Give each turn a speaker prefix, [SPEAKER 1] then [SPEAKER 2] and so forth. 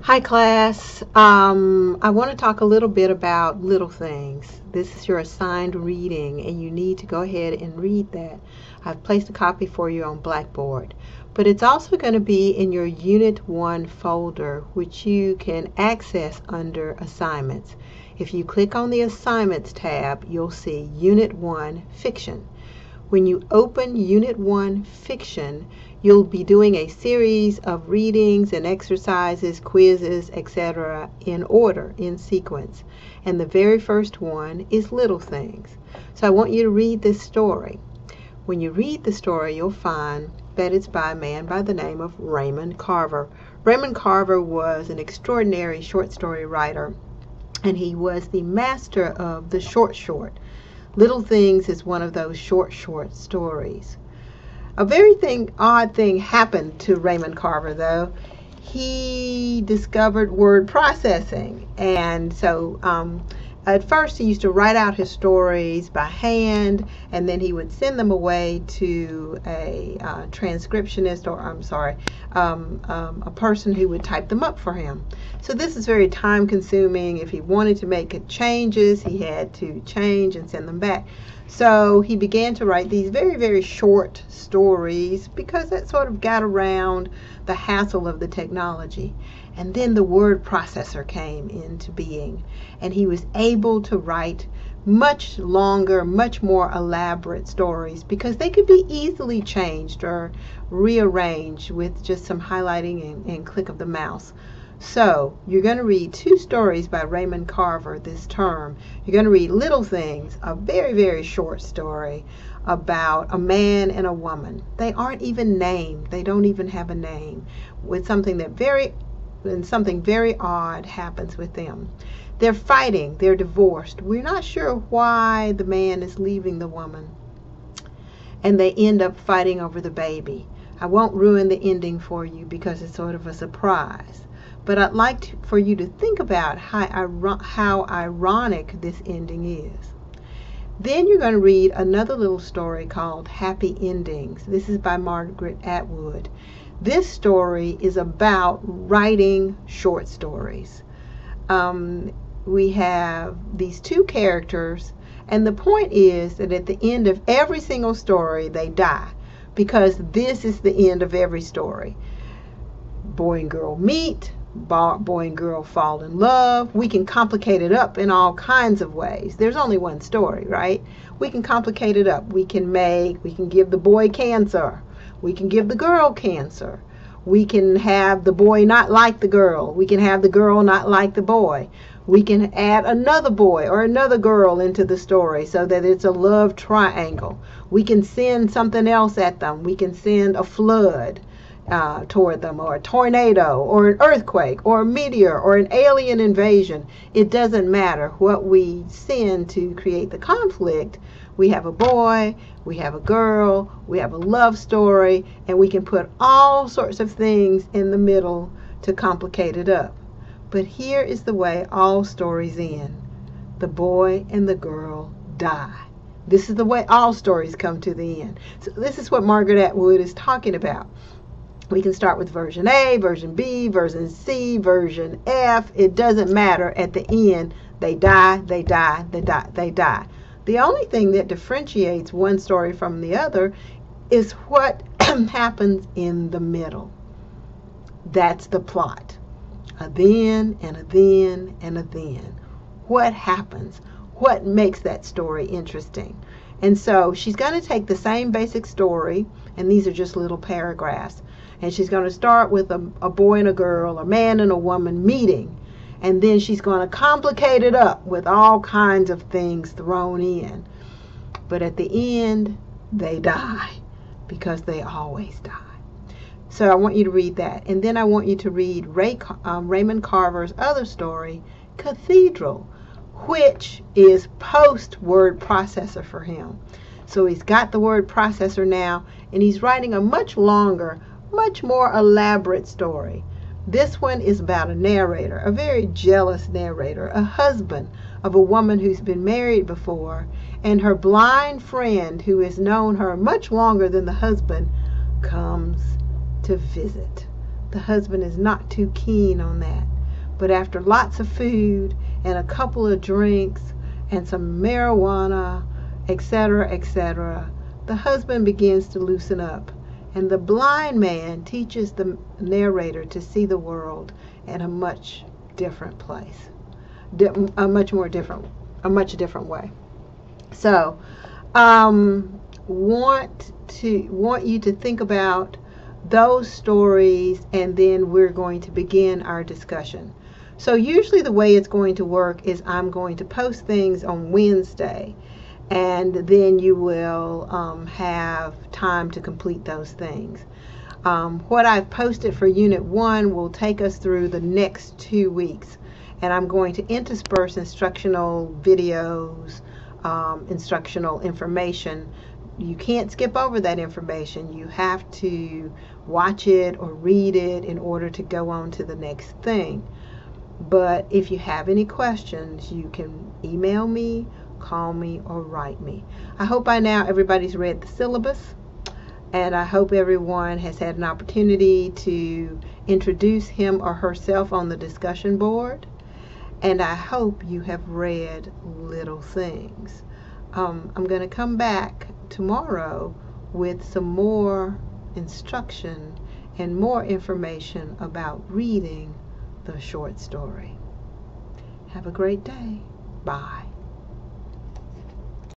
[SPEAKER 1] Hi class. I want to talk a little bit about little things. This is your assigned reading and you need to go ahead and read that. I've placed a copy for you on Blackboard. But it's also going to be in your Unit 1 folder, which you can access under Assignments. If you click on the Assignments tab, you'll see Unit 1 Fiction. When you open Unit 1 Fiction, you'll be doing a series of readings and exercises, quizzes, etc. in order, in sequence. And the very first one is Little Things. So I want you to read this story. When you read the story, you'll find that it's by a man by the name of Raymond Carver. Raymond Carver was an extraordinary short story writer, and he was the master of the short. Little Things is one of those short stories. A very odd thing happened to Raymond Carver, though. He discovered word processing, and so at first he used to write out his stories by hand, and then he would send them away to a transcriptionist, or a person who would type them up for him. So this is very time consuming. If he wanted to make changes, he had to change and send them back. So he began to write these very short stories because that sort of got around the hassle of the technology. And then the word processor came into being, and he was able to write much longer, much more elaborate stories because they could be easily changed or rearranged with just some highlighting and click of the mouse. So you're going to read two stories by Raymond Carver this term. You're going to read Little Things, a very short story about a man and a woman. They aren't even named. They don't even have a name. With something very odd happens with them. They're fighting. They're divorced. We're not sure why the man is leaving the woman. And they end up fighting over the baby. I won't ruin the ending for you because it's sort of a surprise. But I'd like for you to think about how ironic this ending is. Then you're going to read another little story called Happy Endings. This is by Margaret Atwood. This story is about writing short stories. We have these two characters, and the point is that at the end of every single story they die, because this is the end of every story. Boy and girl meet, boy and girl fall in love. We can complicate it up in all kinds of ways. There's only one story, right? We can complicate it up. We can give the boy cancer. We can give the girl cancer. We can have the boy not like the girl. We can have the girl not like the boy. We can add another boy or another girl into the story so that it's a love triangle. We can send something else at them. We can send a flood toward them, or a tornado, or an earthquake, or a meteor, or an alien invasion. It doesn't matter what we send to create the conflict. We have a boy, we have a girl, we have a love story, and we can put all sorts of things in the middle to complicate it up. But here is the way all stories end. The boy and the girl die. This is the way all stories come to the end. So this is what Margaret Atwood is talking about. We can start with version A, version B, version C, version F. It doesn't matter. At the end, they die, they die, they die, they die. The only thing that differentiates one story from the other is what happens in the middle. That's the plot. A then, and a then, and a then. What happens? What makes that story interesting? And so she's going to take the same basic story, and these are just little paragraphs, and she's going to start with a boy and a girl, a man and a woman meeting, and then she's going to complicate it up with all kinds of things thrown in. But at the end, they die, because they always die. So I want you to read that, and then I want you to read Raymond Carver's other story, Cathedral, which is post-word processor for him. So he's got the word processor now, and he's writing a much longer, much more elaborate story. This one is about a narrator, a very jealous narrator, a husband of a woman who's been married before, and her blind friend, who has known her much longer than the husband, comes to visit. The husband is not too keen on that. But after lots of food and a couple of drinks and some marijuana, etc., etc., the husband begins to loosen up, and the blind man teaches the narrator to see the world in a much different place, a much different way. So, want you to think about those stories, and then we're going to begin our discussion. So usually the way it's going to work is I'm going to post things on Wednesday, and then you will have time to complete those things. What I've posted for Unit 1 will take us through the next 2 weeks, and I'm going to intersperse instructional videos, instructional information. You can't skip over that information. You have to watch it or read it in order to go on to the next thing. But if you have any questions, you can email me, call me, or write me. I hope by now everybody's read the syllabus, and I hope everyone has had an opportunity to introduce him or herself on the discussion board, and I hope you have read Little Things. I'm going to come back tomorrow with some more instruction and more information about reading the short story. Have a great day. Bye.